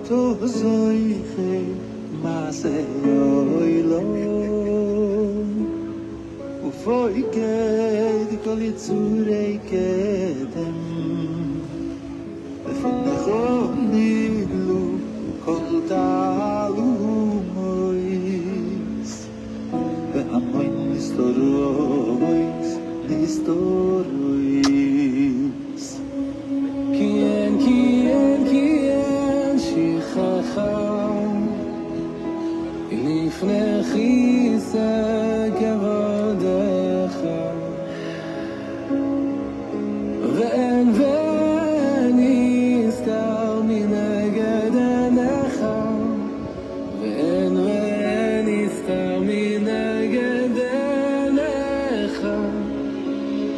to zoiche maase oilom ufoike di kolitzurei kedem befinecho niglu kol talumois ve'amoin nistorois Kien, kien, kien, shichacham Lifnei chisei kavodecha Ve'en nistar mineged einecha Ve'en nistar mineged einecha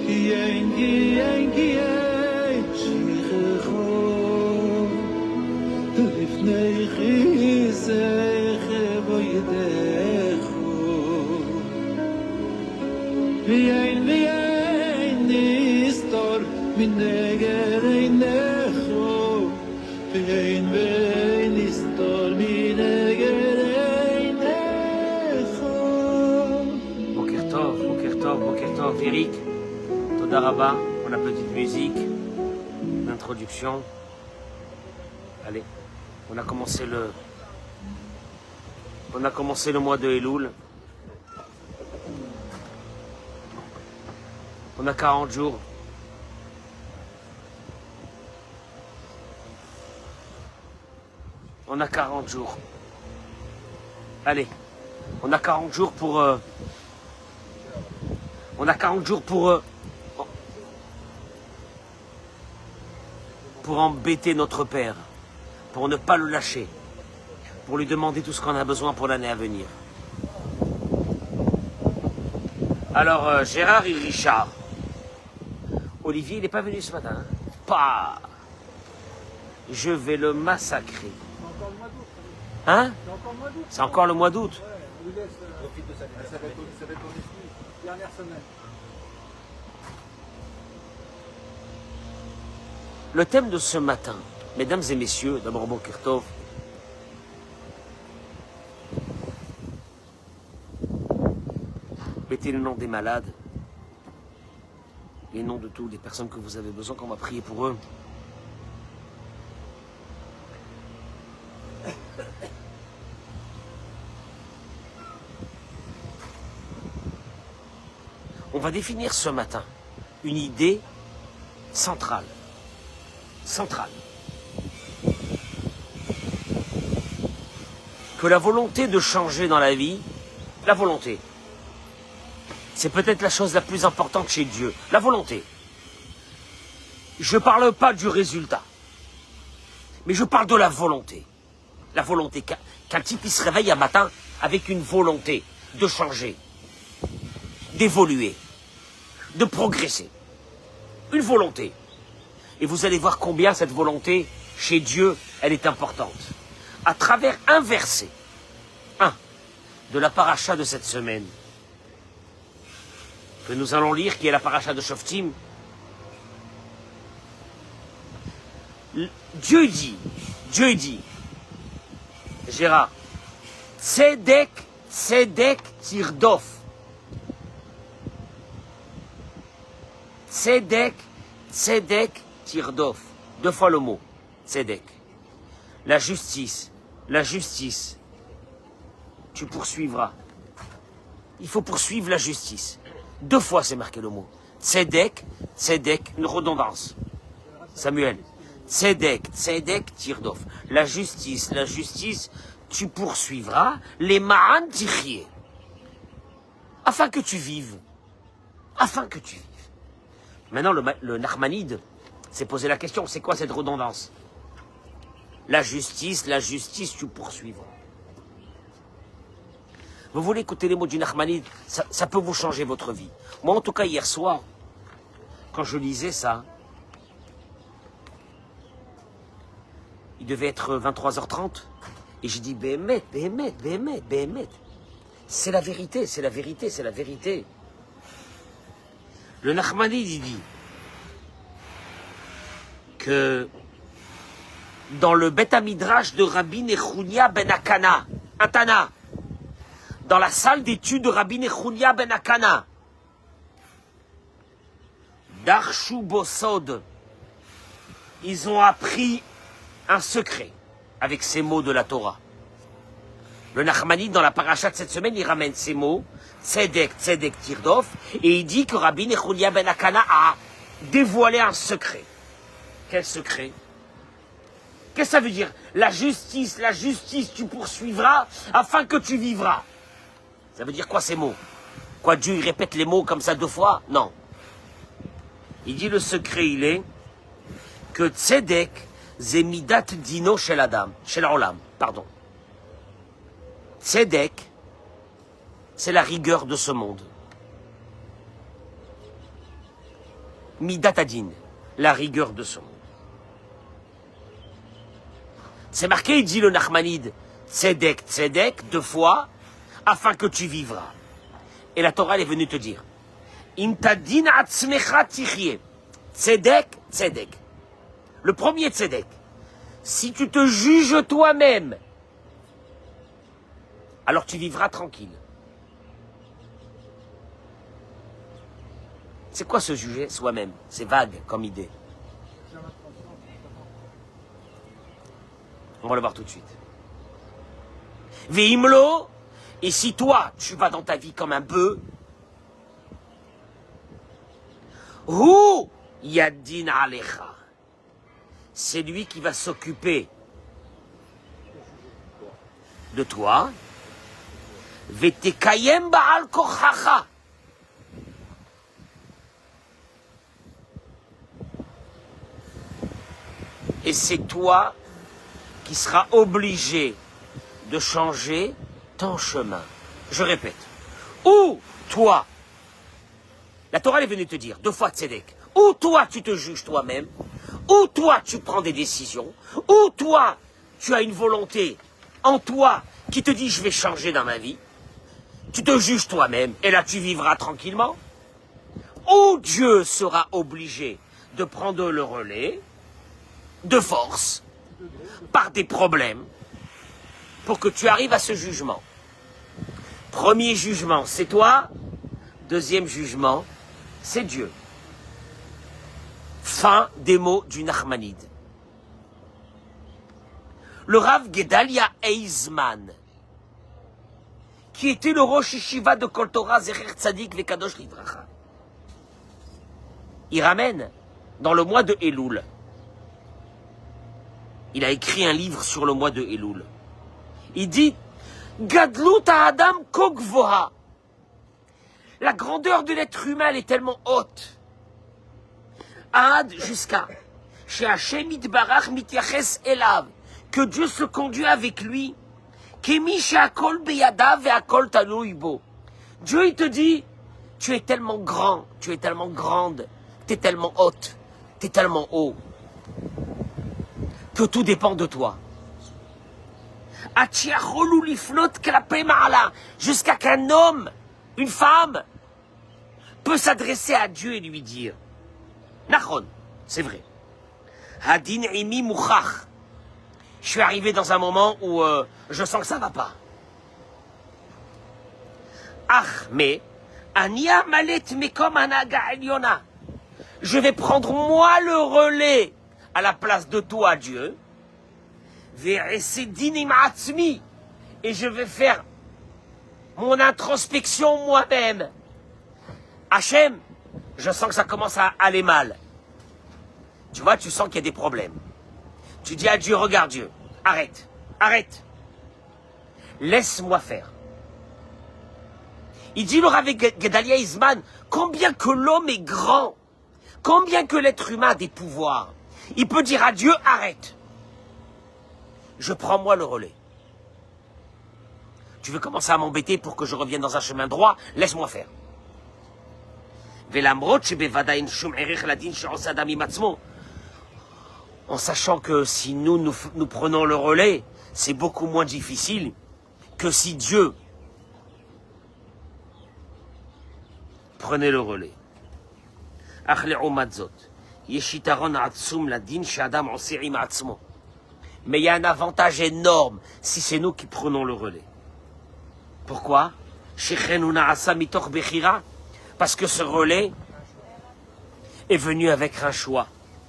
Kien, kien, kien, shichacham לפני חיסך בוידך ויין ויין נסתור מנגד עינך ויין ויין נסתור מנגד עינך Boker Tov, Eric, Toda Rabba, pour la petite musique d'introduction. Allez. On a commencé le mois de Elul. On a 40 jours. On a 40 jours. Allez, on a 40 jours pour... on a 40 jours pour embêter notre Père. Pour ne pas le lâcher, pour lui demander tout ce qu'on a besoin pour l'année à venir. Alors, Gérard et Richard, Olivier, il n'est pas venu ce matin. Hein? Pas. Je vais le massacrer. Hein? C'est encore le mois d'août. Dernière semaine. Le thème de ce matin, mesdames et messieurs, d'abord Boker Tov. Mettez le nom des malades, les noms de toutes les personnes que vous avez besoin, qu'on va prier pour eux. On va définir ce matin une idée centrale. Que la volonté de changer dans la vie, la volonté, c'est peut-être la chose la plus importante chez Dieu. La volonté. Je ne parle pas du résultat, mais je parle de la volonté. La volonté, qu'un type il se réveille un matin avec une volonté de changer, d'évoluer, de progresser. Une volonté. Et vous allez voir combien cette volonté, chez Dieu, elle est importante. À travers un verset, de la paracha de cette semaine, que nous allons lire, qui est la paracha de Shoftim. Dieu dit, Gérard, Tzedek tirdof. Tzedek tirdof. Deux fois le mot, Tzedek. La justice, tu poursuivras. Il faut poursuivre la justice. Deux fois c'est marqué le mot. Tzedek, une redondance. Samuel. Tzedek tirdof. La justice, tu poursuivras les ma'an tichie. Afin que tu vives. Maintenant, le Nachmanide s'est posé la question, c'est quoi cette redondance? La justice, tu poursuivras. Vous voulez écouter les mots du Nachmanide, ça peut vous changer votre vie. Moi, en tout cas, hier soir, quand je lisais ça, il devait être 23h30, et j'ai dit, Béhémet. C'est la vérité. Le Nachmanide, il dit que dans le Beth Midrash de Rabbi Nechounia ben Akana, un Tana, dans la salle d'études de Rabbi Nechounia ben Akana, Darshu Bosod, ils ont appris un secret avec ces mots de la Torah. Le Nachmanide, dans la paracha de cette semaine, il ramène ces mots, Tzedek, Tzedek, Tirdof, et il dit que Rabbi Nechounia ben Akana a dévoilé un secret. Quel secret? Qu'est-ce que ça veut dire? La justice, tu poursuivras afin que tu vivras. Ça veut dire quoi ces mots? Quoi, Dieu il répète les mots comme ça 2 fois? Non. Il dit le secret, il est que Tzedek, Zemidat Dino Shel Adam, Shel Olam, pardon. Tzedek, c'est la rigueur de ce monde. Midat Adin, la rigueur de ce monde. C'est marqué, il dit le Nachmanide, Tzedek, Tzedek, 2 fois, afin que tu vivras. Et la Torah elle est venue te dire, Im tadin atzmecha tichye, Tzedek, Tzedek. Le premier Tzedek, si tu te juges toi-même, alors tu vivras tranquille. C'est quoi se juger soi-même? C'est vague comme idée. On va le voir tout de suite. Veimlo, et si toi, tu vas dans ta vie comme un bœuf, Hu Yadin Alecha, c'est lui qui va s'occuper de toi. Vetekayem Ba'al Kochacha. Et c'est toi qui seras obligé de changer ton chemin. Je répète. Ou toi, la Torah est venue te dire 2 fois Tzedek, ou toi tu te juges toi-même, ou toi tu prends des décisions, ou toi tu as une volonté en toi qui te dit je vais changer dans ma vie, tu te juges toi-même et là tu vivras tranquillement, ou Dieu sera obligé de prendre le relais de force par des problèmes pour que tu arrives à ce jugement. Premier jugement, c'est toi. Deuxième jugement, c'est Dieu. Fin des mots du Nachmanide. Le Rav Gedalia Eizman, qui était le Rosh Yeshiva de Kol Torah Zecher Tzadik Vekadosh Livracha, il ramène dans le mois de Elul. Il a écrit un livre sur le mois de Elul. Il dit Gadlut Adam Kogvoha. La grandeur de l'être humain elle est tellement haute. Ad jusqu'à chez Hashem Itbarach Mityaches Elav, que Dieu se conduit avec lui. Kemi she'akol beyadav ve'akol talui bo. Dieu il te dit tu es tellement grand, tu es tellement grande, tu es tellement haute, tu es tellement haut, que tout dépend de toi. Jusqu'à qu'un homme, une femme, peut s'adresser à Dieu et lui dire Nachon, c'est vrai. Hadin imi mouchach. Je suis arrivé dans un moment où je sens que ça va pas. Ah, mais Ania malet mekom anaga eliona. Je vais prendre moi le relais à la place de toi, Dieu. Et je vais faire mon introspection moi-même. Hachem, je sens que ça commence à aller mal. Tu vois, tu sens qu'il y a des problèmes. Tu dis à Dieu, regarde Dieu, arrête, arrête. Laisse-moi faire. Il dit le Rav Gedalia Eizman, combien que l'homme est grand, combien que l'être humain a des pouvoirs, il peut dire à Dieu, arrête. Je prends moi le relais. Tu veux commencer à m'embêter pour que je revienne dans un chemin droit, laisse-moi faire. En sachant que si nous prenons le relais, c'est beaucoup moins difficile que si Dieu prenait le relais. Mais il y a un avantage énorme si c'est nous qui prenons le relais. Pourquoi? Parce que ce relais est venu avec un choix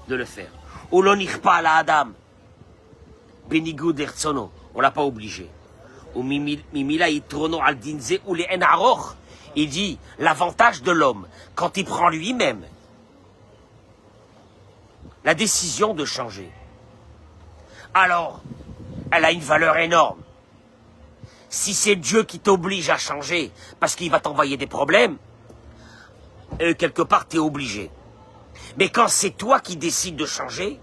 de le faire. On ne l'a pas obligé. Il dit l'avantage de l'homme quand il prend lui-même la décision de changer. Alors, elle a une valeur énorme. Si c'est Dieu qui t'oblige à changer parce qu'il va t'envoyer des problèmes, quelque part t'es obligé. Mais quand c'est toi qui décides de changer,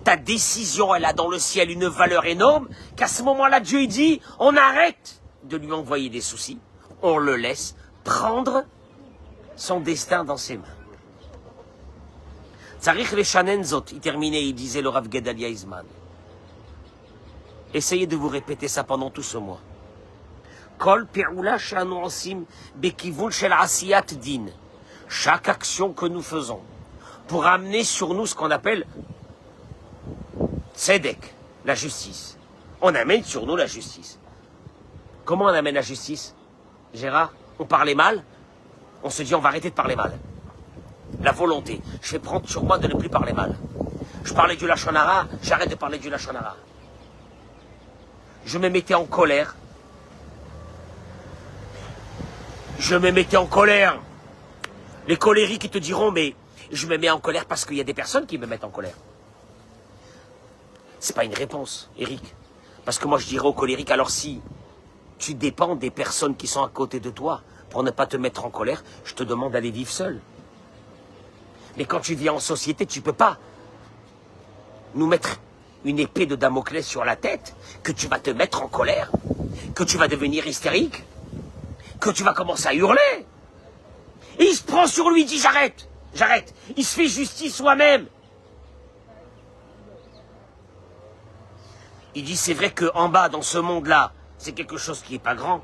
ta décision, elle a dans le ciel une valeur énorme, qu'à ce moment-là, Dieu il dit, on arrête de lui envoyer des soucis, on le laisse prendre son destin dans ses mains. Tzarich leshanen zot, il terminait, il disait le Rav Gedalia Izman. Essayez de vous répéter ça pendant tout ce mois. Kol pe'ula she'anu osim bekivun shel asiyat din. Chaque action que nous faisons pour amener sur nous ce qu'on appelle tzedek, la justice. On amène sur nous la justice. Comment on amène la justice, Gérard? On parlait mal, on se dit on va arrêter de parler mal. La volonté. Je vais prendre sur moi de ne plus parler mal. Je parlais du Lachon Hara, j'arrête de parler du Lachon Hara. Je me mettais en colère. Je me mettais en colère. Les colériques qui te diront, mais je me mets en colère parce qu'il y a des personnes qui me mettent en colère. C'est pas une réponse, Eric. Parce que moi je dirais aux colériques, alors si tu dépends des personnes qui sont à côté de toi pour ne pas te mettre en colère, je te demande d'aller vivre seul. Mais quand tu vis en société, tu ne peux pas nous mettre une épée de Damoclès sur la tête, que tu vas te mettre en colère, que tu vas devenir hystérique, que tu vas commencer à hurler. Et il se prend sur lui, il dit j'arrête, j'arrête. Il se fait justice soi-même. Il dit c'est vrai qu'en bas, dans ce monde-là, c'est quelque chose qui n'est pas grand.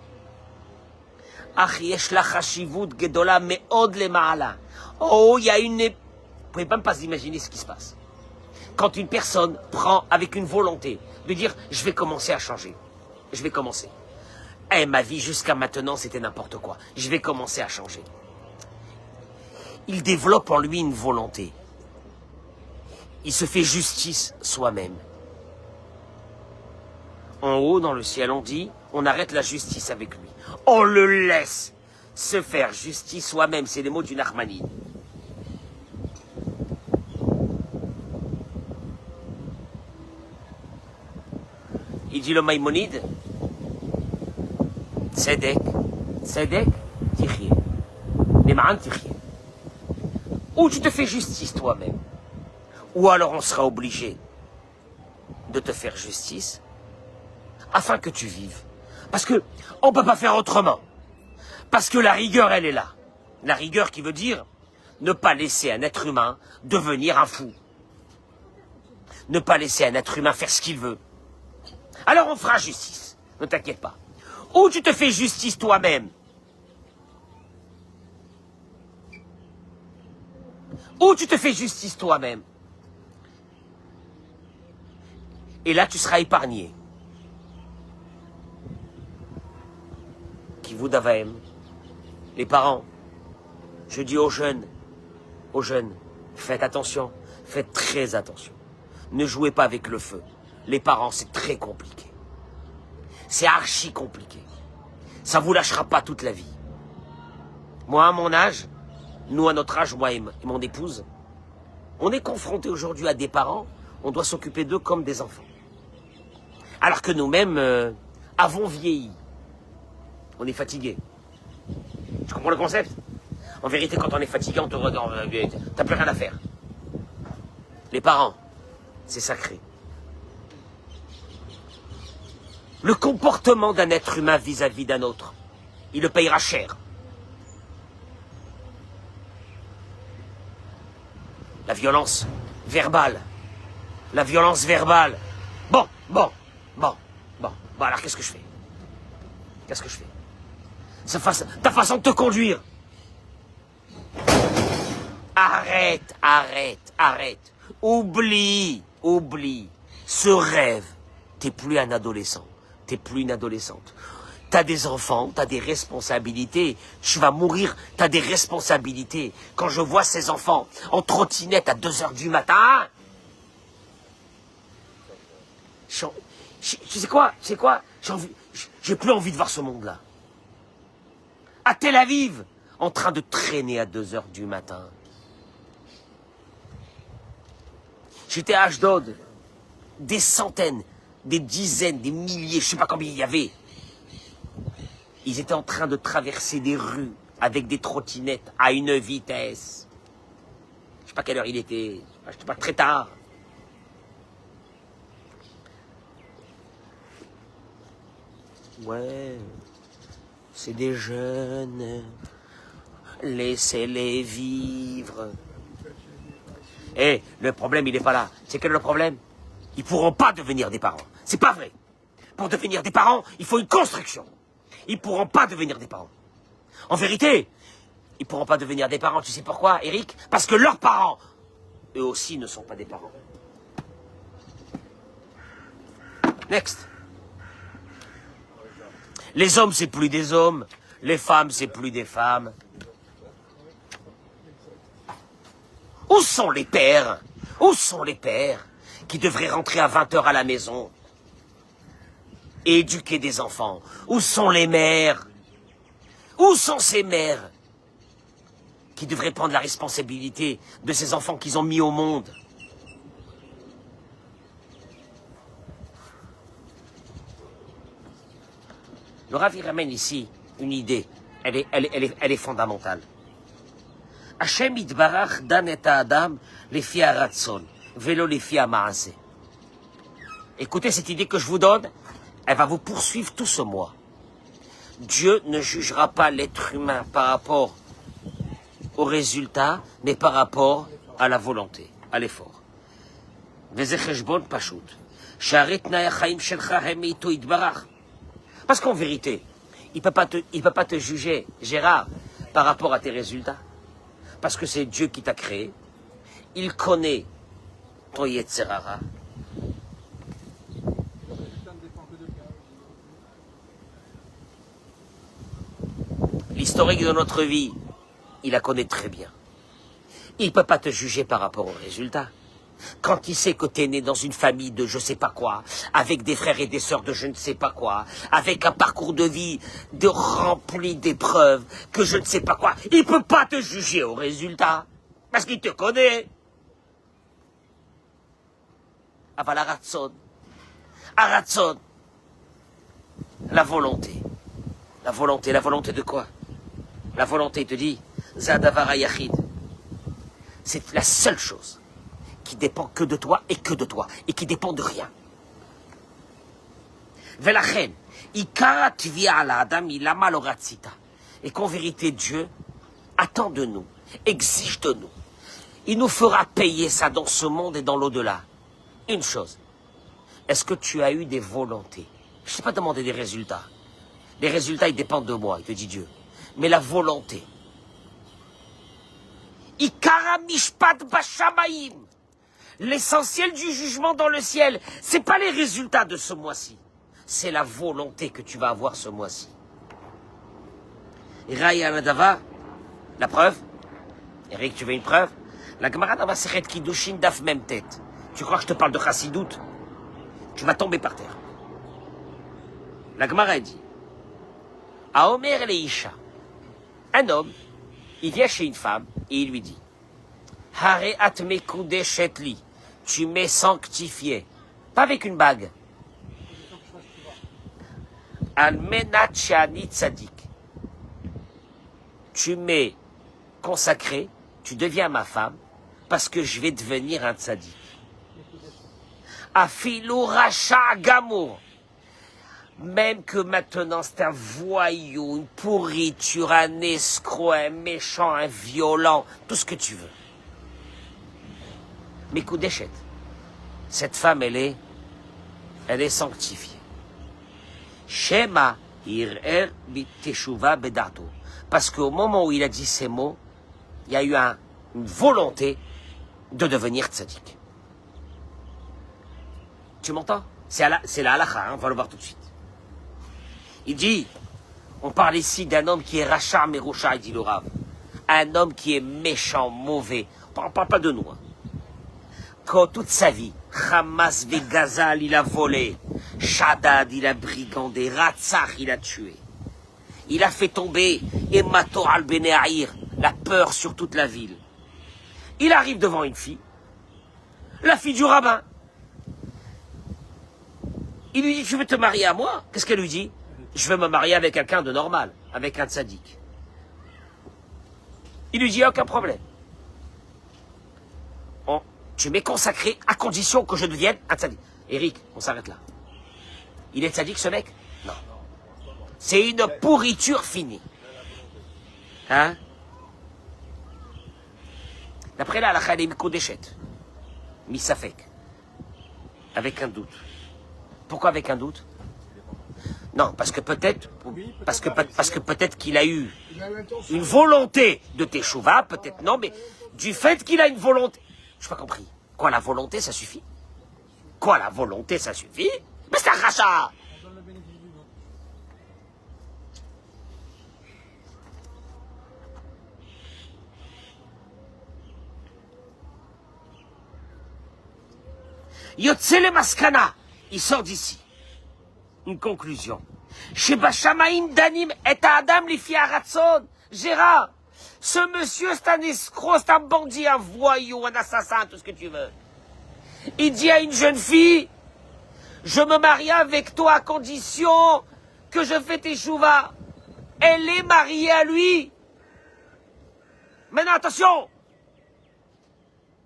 Oh, il y a une... Vous ne pouvez même pas imaginer ce qui se passe. Quand une personne prend avec une volonté de dire « je vais commencer à changer, je vais commencer ». Eh, ma vie jusqu'à maintenant, c'était n'importe quoi. Je vais commencer à changer. Il développe en lui une volonté. Il se fait justice soi-même. En haut, dans le ciel, on dit, on arrête la justice avec lui. On le laisse se faire justice soi-même. C'est les mots du Nachmanide. Il dit le Maïmonide, Tzedek, Tzedek, Tichye. Nema'an Tichye. Ou tu te fais justice toi-même, ou alors on sera obligé de te faire justice afin que tu vives. Parce que on ne peut pas faire autrement. Parce que la rigueur, elle est là. La rigueur qui veut dire ne pas laisser un être humain devenir un fou. Ne pas laisser un être humain faire ce qu'il veut. Alors on fera justice, ne t'inquiète pas. Ou tu te fais justice toi-même. Ou tu te fais justice toi-même. Et là tu seras épargné. Qui vous d'avaem, les parents, je dis aux jeunes, faites attention, faites très attention. Ne jouez pas avec le feu. Les parents, c'est très compliqué. C'est archi compliqué. Ça ne vous lâchera pas toute la vie. Moi, à mon âge, nous, à notre âge, moi et mon épouse, on est confrontés aujourd'hui à des parents, on doit s'occuper d'eux comme des enfants. Alors que nous-mêmes avons vieilli. On est fatigué. Tu comprends le concept? En vérité, quand on est fatigué, on te regarde, t'as plus rien à faire. Les parents, c'est sacré. Le comportement d'un être humain vis-à-vis d'un autre, il le payera cher. La violence verbale. La violence verbale. Bon, alors qu'est-ce que je fais? Qu'est-ce que je fais? Ta façon de te conduire. Arrête. Oublie ce rêve T'es plus un adolescent. T'es plus une adolescente. T'as des enfants, t'as des responsabilités. Tu vas mourir, t'as des responsabilités. Quand je vois ces enfants en trottinette à 2 heures du matin, tu sais quoi, j'ai plus envie de voir ce monde-là. À Tel Aviv, en train de traîner à 2 heures du matin. J'étais à Ashdod, des centaines, des dizaines, des milliers, je sais pas combien il y avait. Ils étaient en train de traverser des rues avec des trottinettes à une vitesse. Je sais pas quelle heure il était, je sais pas, très tard. Ouais, c'est des jeunes, laissez-les vivre. Eh, le problème, il n'est pas là. C'est quel est le problème? Ils pourront pas devenir des parents. C'est pas vrai. Pour devenir des parents, il faut une construction. Ils pourront pas devenir des parents. En vérité, ils pourront pas devenir des parents. Tu sais pourquoi, Eric? Parce que leurs parents, eux aussi, ne sont pas des parents. Next. Les hommes, c'est plus des hommes. Les femmes, c'est plus des femmes. Où sont les pères? Où sont les pères qui devraient rentrer à 20 heures à la maison et éduquer des enfants? Où sont les mères? Où sont ces mères qui devraient prendre la responsabilité de ces enfants qu'ils ont mis au monde? Le Rav, il ramène ici une idée. Elle est fondamentale. Hashem itbarach dan et Adam lefi haratzon, velo lefi hamaaseh. Écoutez cette idée que je vous donne, elle va vous poursuivre tout ce mois. Dieu ne jugera pas l'être humain par rapport au résultat, mais par rapport à la volonté, à l'effort. Veze cheshbon pashut. Sharet tnai chaim shelcha hem ito itbarach. Parce qu'en vérité, il peut pas te juger, Gérard, par rapport à tes résultats. Parce que c'est Dieu qui t'a créé. Il connaît ton Yetzer Hara. L'historique de notre vie, il la connaît très bien. Il ne peut pas te juger par rapport aux résultats. Quand il sait que tu es né dans une famille de je sais pas quoi, avec des frères et des sœurs de je ne sais pas quoi, avec un parcours de vie rempli d'épreuves, que je ne sais pas quoi, il peut pas te juger au résultat, parce qu'il te connaît. Aval Aratzon, la volonté. La volonté de quoi? La volonté, il te dit, Zadavar Yachid. C'est la seule chose qui dépend que de toi, et qui dépend de rien. Velachen, ikara tvia ala adam ilama lo ratzita. Et qu'en vérité, Dieu attend de nous, exige de nous. Il nous fera payer ça dans ce monde et dans l'au-delà. Une chose, est-ce que tu as eu des volontés? Je ne t'ai pas demandé des résultats. Les résultats, ils dépendent de moi, il te dit Dieu. Mais la volonté. Ikara mishpat bashamaim. L'essentiel du jugement dans le ciel, c'est pas les résultats de ce mois-ci. C'est la volonté que tu vas avoir ce mois-ci. Raya Nadava, la preuve. Eric, tu veux une preuve? La Gemara dans Masechet Kiddushin daf même tête. Tu crois que je te parle de Chassidoute? Tu vas tomber par terre. La Gemara dit, à Omer et Isha, un homme, il vient chez une femme et il lui dit, Hare at mekudeshet li, tu m'es sanctifié, pas avec une bague. Almenat shani tzadik, tu m'es consacré, tu deviens ma femme, parce que je vais devenir un tzadik. Afilu racha gamour, même que maintenant c'est un voyou, une pourriture, un escroc, un méchant, un violent, tout ce que tu veux. Mais Koudeshet, cette femme, elle est sanctifiée. Shema ir'er biteshuva bedarto. Parce qu'au moment où il a dit ces mots, il y a eu une volonté de devenir tzaddik. Tu m'entends? C'est la halakha, hein, on va le voir tout de suite. Il dit, on parle ici d'un homme qui est rachar meroucha, il dit le Rav. Un homme qui est méchant, mauvais. On ne parle pas de nous. Hein. Quand toute sa vie, Hamas Vegazal, il a volé. Shaddad, il a brigandé. Ratzach, il a tué. Il a fait tomber Emato al-Benéaïr, la peur sur toute la ville. Il arrive devant une fille, la fille du rabbin. Il lui dit, tu veux te marier à moi? Qu'est-ce qu'elle lui dit? Je veux me marier avec quelqu'un de normal, avec un tzaddik. Il lui dit, aucun problème. Tu m'es consacré à condition que je devienne un tzaddik. Eric, on s'arrête là. Il est tzaddik ce mec? Non. C'est une pourriture finie. Hein? D'après là, la Khalim Kodeshet, Misafek, avec un doute. Pourquoi avec un doute? Non, parce que peut-être, parce que peut-être qu'il a eu une volonté de teshuva, peut-être non, mais du fait qu'il a une volonté, je n'ai pas compris. Quoi, la volonté, ça suffit? Quoi, la volonté, ça suffit? Mais c'est un rachat! Yotzele Maskana, il sort d'ici. Une conclusion. Sheba Shamaim Danim et Adam Lifi Aratson. Gérard, ce monsieur c'est un escroc, c'est un bandit, un voyou, un assassin, tout ce que tu veux. Il dit à une jeune fille, je me marie avec toi à condition que je fais tes chouvas. Elle est mariée à lui. Maintenant attention,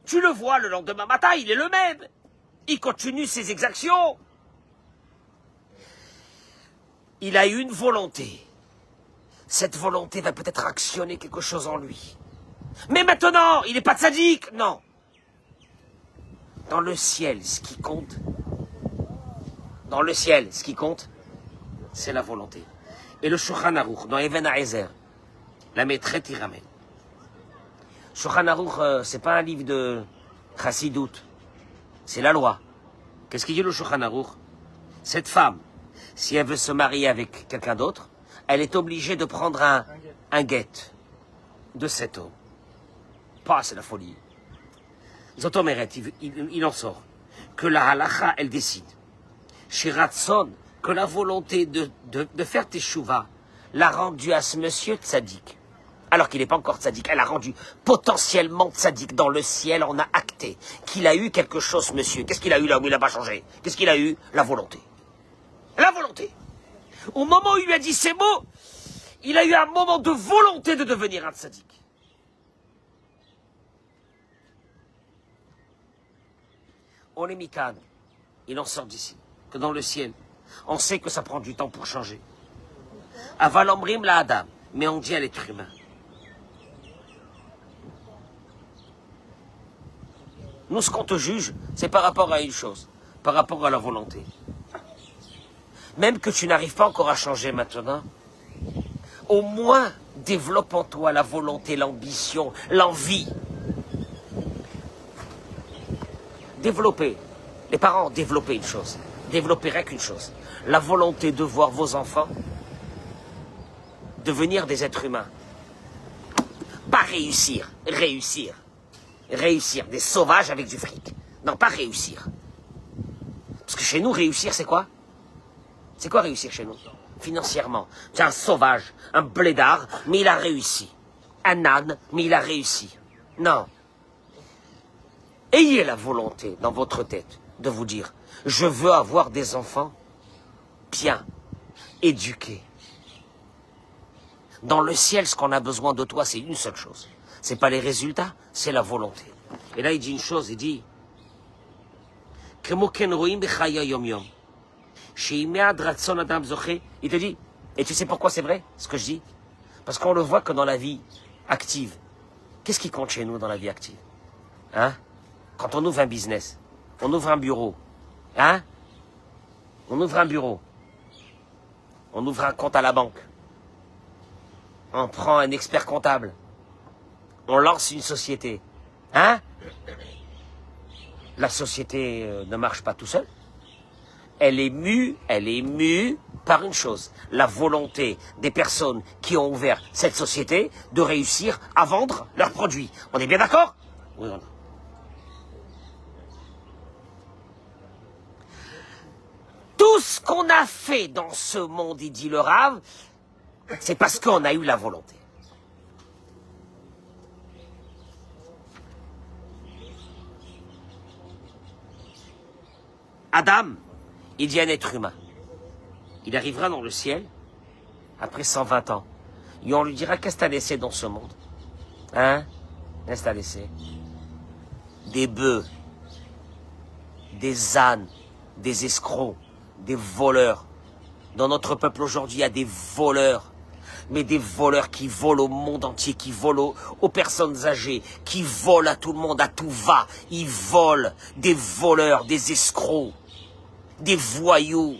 tu le vois le lendemain matin, il est le même. Il continue ses exactions. Il a eu une volonté. Cette volonté va peut-être actionner quelque chose en lui. Mais maintenant, il n'est pas tzaddik, non. Dans le ciel, ce qui compte, c'est la volonté. Et le Shulchan Aruch, dans Even HaEzer, la maîtresse y ramène. Shulchan Aruch, c'est pas un livre de Chassidut. C'est la loi. Qu'est-ce qu'il dit le Shulchan Aruch? Cette femme, si elle veut se marier avec quelqu'un d'autre, elle est obligée de prendre un guet de cet homme. Pas, c'est la folie. Zotomeret, il en sort. Que la halacha, elle décide. Chez Ratson, que la volonté de faire teshuva l'a rendu à ce monsieur tzaddik. Alors qu'il n'est pas encore tzaddik, elle a rendu potentiellement tzaddik. Dans le ciel, on a acté qu'il a eu quelque chose, monsieur. Qu'est-ce qu'il a eu là où il n'a pas changé? Qu'est-ce qu'il a eu? La volonté. La volonté. Au moment où il lui a dit ces mots, il a eu un moment de volonté de devenir un tzaddik. On est mikan. Il en sort d'ici. Que dans le ciel, on sait que ça prend du temps pour changer. Avalomrim la Adam. Mais on dit à l'être humain. Nous, ce qu'on te juge, c'est par rapport à une chose, par rapport à la volonté. Même que tu n'arrives pas encore à changer maintenant, au moins développe en toi la volonté, l'ambition, l'envie. Développez, les parents, développez une chose, développez qu'une chose, la volonté de voir vos enfants devenir des êtres humains. Pas réussir, réussir. Réussir, des sauvages avec du fric. Non, pas réussir. Parce que chez nous, réussir, c'est quoi? C'est quoi réussir chez nous? Financièrement. C'est un sauvage, un blédard, mais il a réussi. Un âne, mais il a réussi. Non. Ayez la volonté dans votre tête de vous dire, je veux avoir des enfants bien, éduqués. Dans le ciel, ce qu'on a besoin de toi, c'est une seule chose. C'est pas les résultats, c'est la volonté. Et là, il dit une chose, il dit il te dit, et tu sais pourquoi c'est vrai, ce que je dis? Parce qu'on le voit que dans la vie active, qu'est-ce qui compte chez nous dans la vie active? Hein? Quand on ouvre un business, on ouvre un bureau, hein? On ouvre un bureau, on ouvre un compte à la banque, on prend un expert comptable, on lance une société, hein? La société ne marche pas tout seul. elle est mue par une chose, la volonté des personnes qui ont ouvert cette société de réussir à vendre leurs produits. On est bien d'accord? Oui, on a. Tout ce qu'on a fait dans ce monde, il dit le Rav, c'est parce qu'on a eu la volonté. Adam, il dit un être humain. Il arrivera dans le ciel après 120 ans. Et on lui dira, qu'est-ce que tu as laissé dans ce monde? Hein? Qu'est-ce que tu as laissé? Des bœufs, des ânes, des escrocs, des voleurs. Dans notre peuple aujourd'hui, il y a des voleurs. Mais des voleurs qui volent au monde entier, qui volent aux personnes âgées, qui volent à tout le monde, à tout va. Ils volent. Des voleurs, des escrocs, des voyous.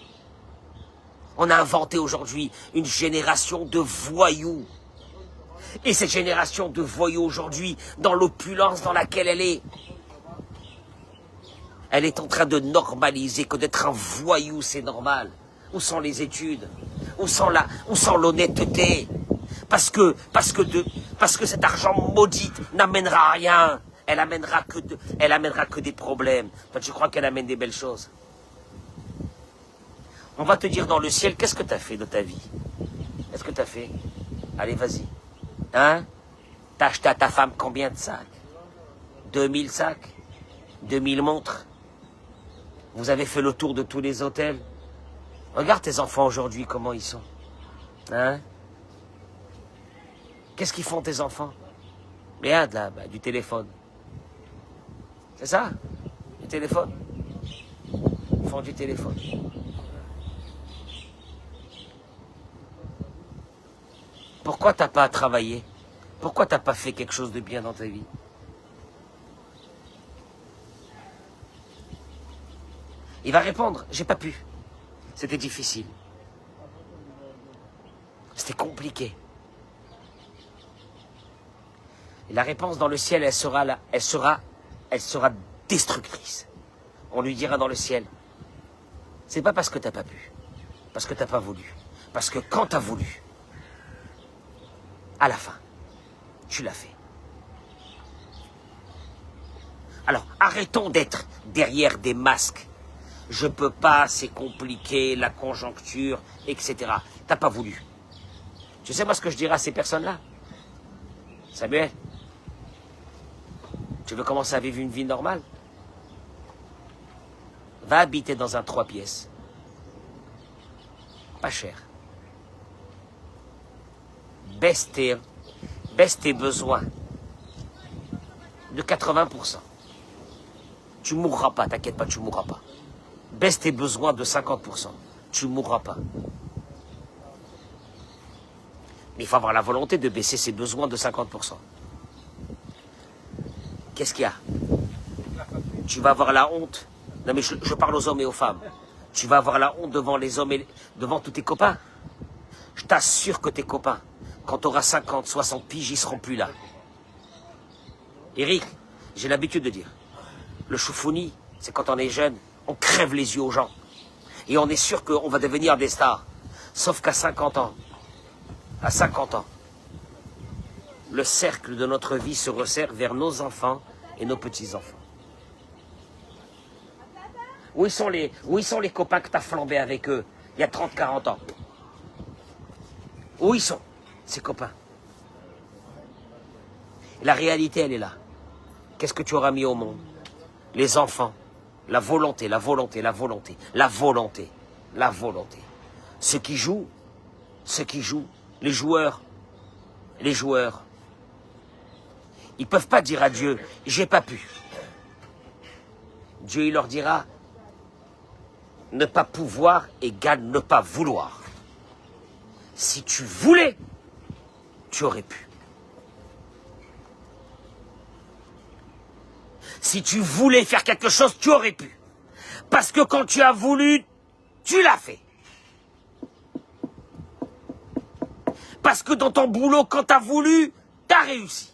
On a inventé aujourd'hui une génération de voyous. Et cette génération de voyous aujourd'hui, dans l'opulence dans laquelle elle est en train de normaliser que d'être un voyou, c'est normal. Où sont les études? Où sont l'honnêteté? Parce que cet argent maudit n'amènera à rien. Elle amènera que des problèmes. Toi, tu crois qu'elle amène des belles choses? On va te dire dans le ciel, qu'est-ce que tu as fait de ta vie? Qu'est-ce que tu as fait? Allez, vas-y. Hein? T'as acheté à ta femme combien de sacs? 2000 sacs? 2000 montres? Vous avez fait le tour de tous les hôtels? Regarde tes enfants aujourd'hui, comment ils sont. Hein? Qu'est-ce qu'ils font tes enfants? Regarde là, du téléphone. C'est ça? Du téléphone. Ils font du téléphone. Pourquoi t'as pas travaillé? Pourquoi t'as pas fait quelque chose de bien dans ta vie? Il va répondre, j'ai pas pu. C'était difficile. C'était compliqué. Et la réponse dans le ciel, elle sera destructrice. On lui dira dans le ciel, c'est pas parce que t'as pas pu, parce que t'as pas voulu. Parce que quand t'as voulu, à la fin, tu l'as fait. Alors, arrêtons d'être derrière des masques. Je peux pas, c'est compliqué, la conjoncture, etc. T'as pas voulu. Tu sais moi ce que je dirais à ces personnes-là? Samuel, tu veux commencer à vivre une vie normale? Va habiter dans un 3 pièces. Pas cher. Baisse tes besoins de 80%. Tu mourras pas, t'inquiète pas, tu mourras pas. Baisse tes besoins de 50%. Tu mourras pas. Mais il faut avoir la volonté de baisser ses besoins de 50%. Qu'est-ce qu'il y a? Tu vas avoir la honte. Non mais je parle aux hommes et aux femmes. Tu vas avoir la honte devant les hommes et devant tous tes copains. Je t'assure que tes copains, quand tu auras 50, 60 piges, ils seront plus là. Eric, j'ai l'habitude de dire, le choufouni, c'est quand on est jeune, on crève les yeux aux gens. Et on est sûr qu'on va devenir des stars. Sauf qu'à 50 ans, le cercle de notre vie se resserre vers nos enfants et nos petits-enfants. Où sont les copains que tu as flambé avec eux il y a 30, 40 ans? Où ils sont, ces copains? La réalité, elle est là. Qu'est-ce que tu auras mis au monde? Les enfants, la volonté, la volonté, la volonté, la volonté, la volonté. Ceux qui jouent, les joueurs, ils peuvent pas dire à Dieu, j'ai pas pu. Dieu, il leur dira, ne pas pouvoir égale ne pas vouloir. Si tu voulais, tu aurais pu. Si tu voulais faire quelque chose, tu aurais pu. Parce que quand tu as voulu, tu l'as fait. Parce que dans ton boulot, quand tu as voulu, tu as réussi.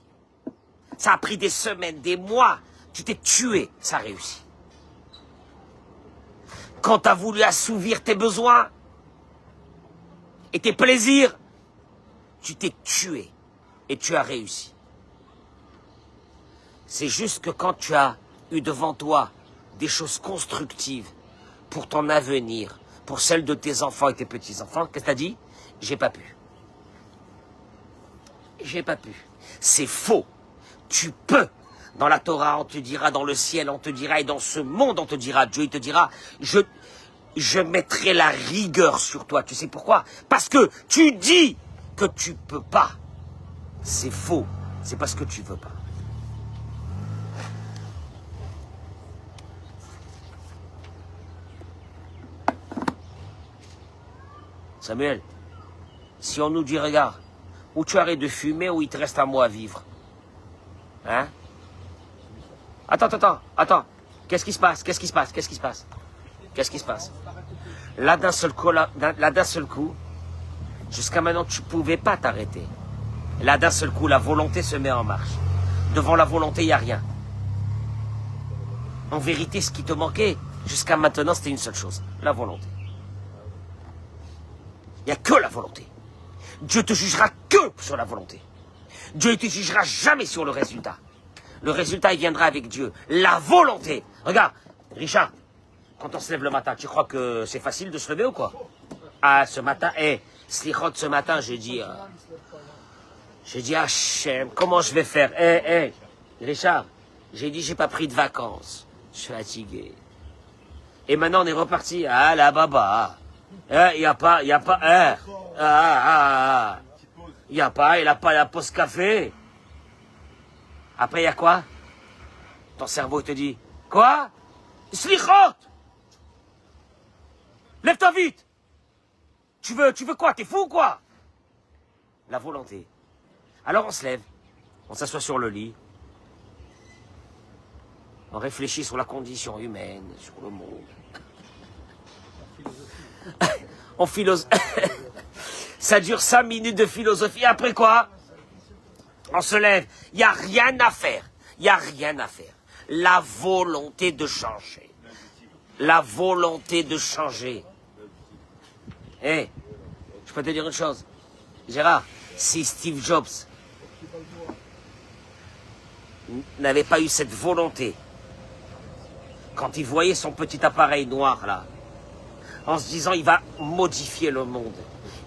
Ça a pris des semaines, des mois, tu t'es tué, ça a réussi. quand tu as voulu assouvir tes besoins et tes plaisirs, tu t'es tué et tu as réussi. C'est juste que quand tu as eu devant toi des choses constructives pour ton avenir, pour celle de tes enfants et tes petits-enfants, qu'est-ce que tu as dit? J'ai pas pu. J'ai pas pu. C'est faux. Tu peux. Dans la Torah, on te dira, dans le ciel, on te dira, et dans ce monde, on te dira, Dieu, il te dira, je mettrai la rigueur sur toi. Tu sais pourquoi? Parce que tu dis que tu peux pas. C'est faux. C'est parce que tu veux pas. Samuel, si on nous dit, regarde, ou tu arrêtes de fumer, ou il te reste un mois à vivre. Hein? Attends. Qu'est-ce qui se passe? Là, d'un seul coup, jusqu'à maintenant, tu ne pouvais pas t'arrêter. Là, d'un seul coup, la volonté se met en marche. Devant la volonté, il n'y a rien. En vérité, ce qui te manquait, jusqu'à maintenant, c'était une seule chose, la volonté. Il n'y a que la volonté. Dieu te jugera que sur la volonté. Dieu ne te jugera jamais sur le résultat. Le résultat, il viendra avec Dieu. La volonté. Regarde, Richard, quand on se lève le matin, tu crois que c'est facile de se lever ou quoi? Ah, ce matin, Slichot, ce matin, j'ai dit, Hachem, comment je vais faire? Richard, j'ai dit, j'ai pas pris de vacances. Je suis fatigué. Et maintenant, on est reparti. Ah, la baba. Il n'y a pas, il a pas la pause café. Après, il y a quoi? Ton cerveau te dit, quoi? Slichot! Lève-toi vite! Tu veux quoi? T'es fou ou quoi? La volonté. Alors on se lève, on s'assoit sur le lit, on réfléchit sur la condition humaine, sur le monde. On philosophe. Ça dure 5 minutes de philosophie. Après quoi? On se lève. Il n'y a rien à faire. La volonté de changer. Je peux te dire une chose. Gérard, si Steve Jobs n'avait pas eu cette volonté, quand il voyait son petit appareil noir là, en se disant il va modifier le monde.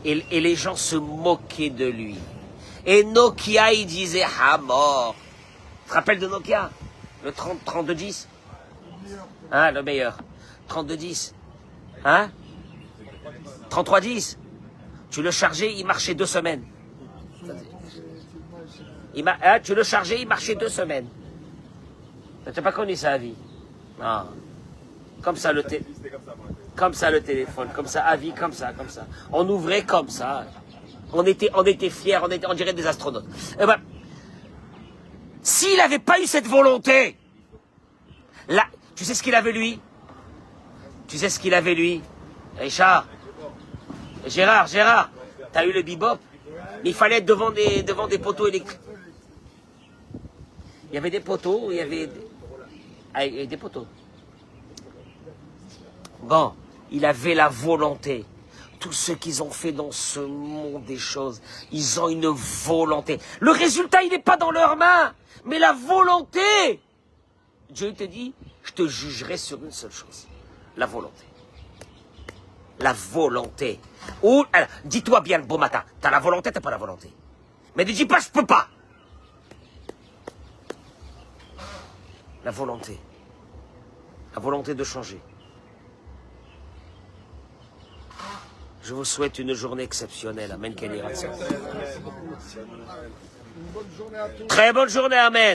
Et les gens se moquaient de lui. Et Nokia, il disait ah mort. Tu te rappelles de Nokia? Le 3210? Hein, le meilleur. 3210. Hein? 3310. Tu le chargeais, il marchait 2 semaines. Tu le chargeais, il marchait 2 semaines. Tu n'as pas connu ça à vie? Non. Comme ça le téléphone, comme ça, à vie, comme ça. On ouvrait comme ça. On était fiers, on dirait des astronautes. Eh ben, s'il n'avait pas eu cette volonté, là, tu sais ce qu'il avait lui? Richard, Gérard, t'as eu le bebop? Il fallait être devant des poteaux électriques. Il y avait des poteaux, il y avait des poteaux. Bon, il avait la volonté. Tous ceux qu'ils ont fait dans ce monde des choses, ils ont une volonté. Le résultat, il n'est pas dans leurs mains, mais la volonté. Dieu te dit, je te jugerai sur une seule chose, la volonté. La volonté. Ou, alors, dis-toi bien le beau matin, t'as la volonté, t'as pas la volonté. Mais ne dis pas, je peux pas. La volonté de changer. Je vous souhaite une journée exceptionnelle. Amen. Très bonne journée. Amen.